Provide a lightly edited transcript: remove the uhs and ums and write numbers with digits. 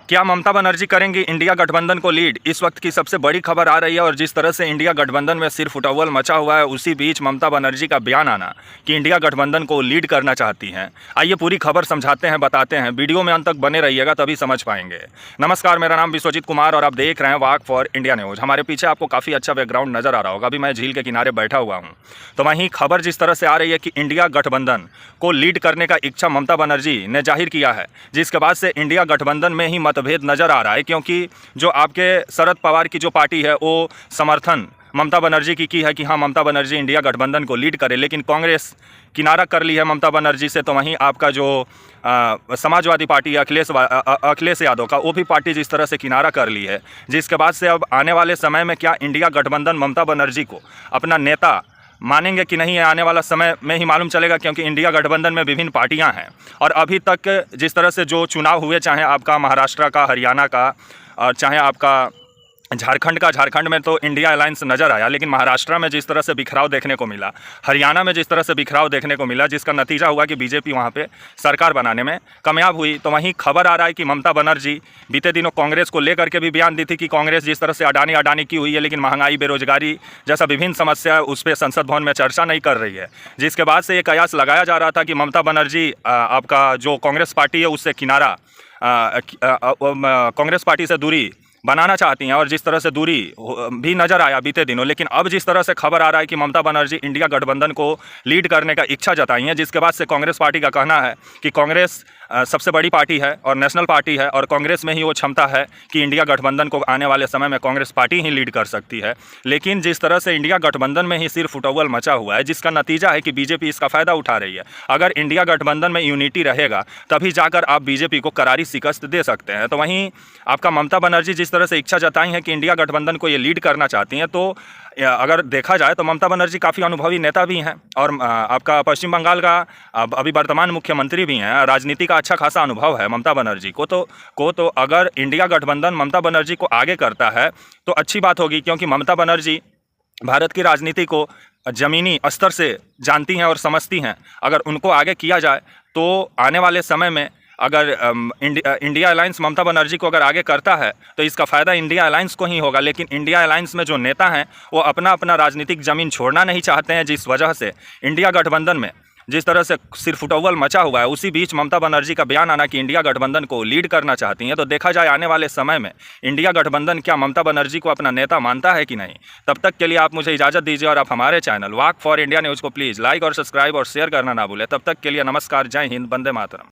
क्या ममता बनर्जी करेंगी इंडिया गठबंधन को लीड? इस वक्त की सबसे बड़ी खबर आ रही है और जिस तरह से इंडिया गठबंधन में सिर फुटअव्वल मचा हुआ है, उसी बीच ममता बनर्जी का बयान आना कि इंडिया गठबंधन को लीड करना चाहती हैं। आइए पूरी खबर समझाते हैं, बताते हैं। वीडियो में अंत तक बने रहिएगा, तभी समझ पाएंगे। नमस्कार, मेरा नाम विश्वजीत कुमार और आप देख रहे हैं वाक फॉर इंडिया न्यूज़। हमारे पीछे आपको काफ़ी अच्छा बैकग्राउंड नजर आ रहा होगा। अभी मैं झील के किनारे बैठा हुआ हूँ, तो वहीं खबर जिस तरह से आ रही है कि इंडिया गठबंधन को लीड करने का इच्छा ममता बनर्जी ने जाहिर किया है, जिसके बाद से इंडिया गठबंधन में ही मतभेद नजर आ रहा है। क्योंकि जो आपके शरद पवार की जो पार्टी है, वो समर्थन ममता बनर्जी की है कि हाँ, ममता बनर्जी इंडिया गठबंधन को लीड करे, लेकिन कांग्रेस किनारा कर ली है ममता बनर्जी से। तो वहीं आपका जो समाजवादी पार्टी है, अखिलेश यादव का, वो भी पार्टी जिस तरह से किनारा कर ली है, जिसके बाद से अब आने वाले समय में क्या इंडिया गठबंधन ममता बनर्जी को अपना नेता मानेंगे कि नहीं, आने वाला समय में ही मालूम चलेगा। क्योंकि इंडिया गठबंधन में विभिन्न पार्टियां हैं और अभी तक जिस तरह से जो चुनाव हुए, चाहे आपका महाराष्ट्र का, हरियाणा का, और चाहे आपका झारखंड में तो इंडिया अलायंस नज़र आया, लेकिन महाराष्ट्र में जिस तरह से बिखराव देखने को मिला, हरियाणा में जिस तरह से बिखराव देखने को मिला, जिसका नतीजा हुआ कि बीजेपी वहाँ पे सरकार बनाने में कामयाब हुई। तो वहीं खबर आ रहा है कि ममता बनर्जी बीते दिनों कांग्रेस को लेकर के भी बयान दी थी कि कांग्रेस जिस तरह से अडानी की हुई है, लेकिन महंगाई, बेरोजगारी जैसा विभिन्न समस्या उस पर संसद भवन में चर्चा नहीं कर रही है। जिसके बाद से ये कयास लगाया जा रहा था कि ममता बनर्जी आपका जो कांग्रेस पार्टी है उससे किनारा, कांग्रेस पार्टी से दूरी बनाना चाहती हैं, और जिस तरह से दूरी भी नज़र आया बीते दिनों। लेकिन अब जिस तरह से खबर आ रहा है कि ममता बनर्जी इंडिया गठबंधन को लीड करने का इच्छा जताई है, जिसके बाद से कांग्रेस पार्टी का कहना है कि कांग्रेस सबसे बड़ी पार्टी है और नेशनल पार्टी है, और कांग्रेस में ही वो क्षमता है कि इंडिया गठबंधन को आने वाले समय में कांग्रेस पार्टी ही लीड कर सकती है। लेकिन जिस तरह से इंडिया गठबंधन में ही सिर्फ फुटअव्वल मचा हुआ है, जिसका नतीजा है कि बीजेपी इसका फ़ायदा उठा रही है। अगर इंडिया गठबंधन में यूनिटी रहेगा, तभी जाकर आप बीजेपी को करारी शिकस्त दे सकते हैं। तो वहीं आपका ममता बनर्जी जिस तरह से इच्छा जताई है कि इंडिया गठबंधन को ये लीड करना चाहती हैं, तो अगर देखा जाए तो ममता बनर्जी काफ़ी अनुभवी नेता भी हैं और आपका पश्चिम बंगाल का अभी वर्तमान मुख्यमंत्री भी हैं। राजनीति का अच्छा खासा अनुभव है ममता बनर्जी को। तो अगर इंडिया गठबंधन ममता बनर्जी को आगे करता है तो अच्छी बात होगी, क्योंकि ममता बनर्जी भारत की राजनीति को ज़मीनी स्तर से जानती हैं और समझती हैं। अगर उनको आगे किया जाए तो आने वाले समय में अगर इंडिया अलायंस ममता बनर्जी को अगर आगे करता है तो इसका फ़ायदा इंडिया अलायंस को ही होगा। लेकिन इंडिया अलायंस में जो नेता हैं वो अपना राजनीतिक ज़मीन छोड़ना नहीं चाहते हैं, जिस वजह से इंडिया गठबंधन में जिस तरह से सिर फुटअव्वल मचा हुआ है, उसी बीच ममता बनर्जी का बयान आना कि इंडिया गठबंधन को लीड करना चाहती हैं। तो देखा जाए आने वाले समय में इंडिया गठबंधन क्या ममता बनर्जी को अपना नेता मानता है कि नहीं। तब तक के लिए आप मुझे इजाज़त दीजिए और आप हमारे channel walk for India news को प्लीज़ लाइक और सब्सक्राइब और शेयर करना ना भूलें। तब तक के लिए नमस्कार, जय हिंद, वंदे मातरम।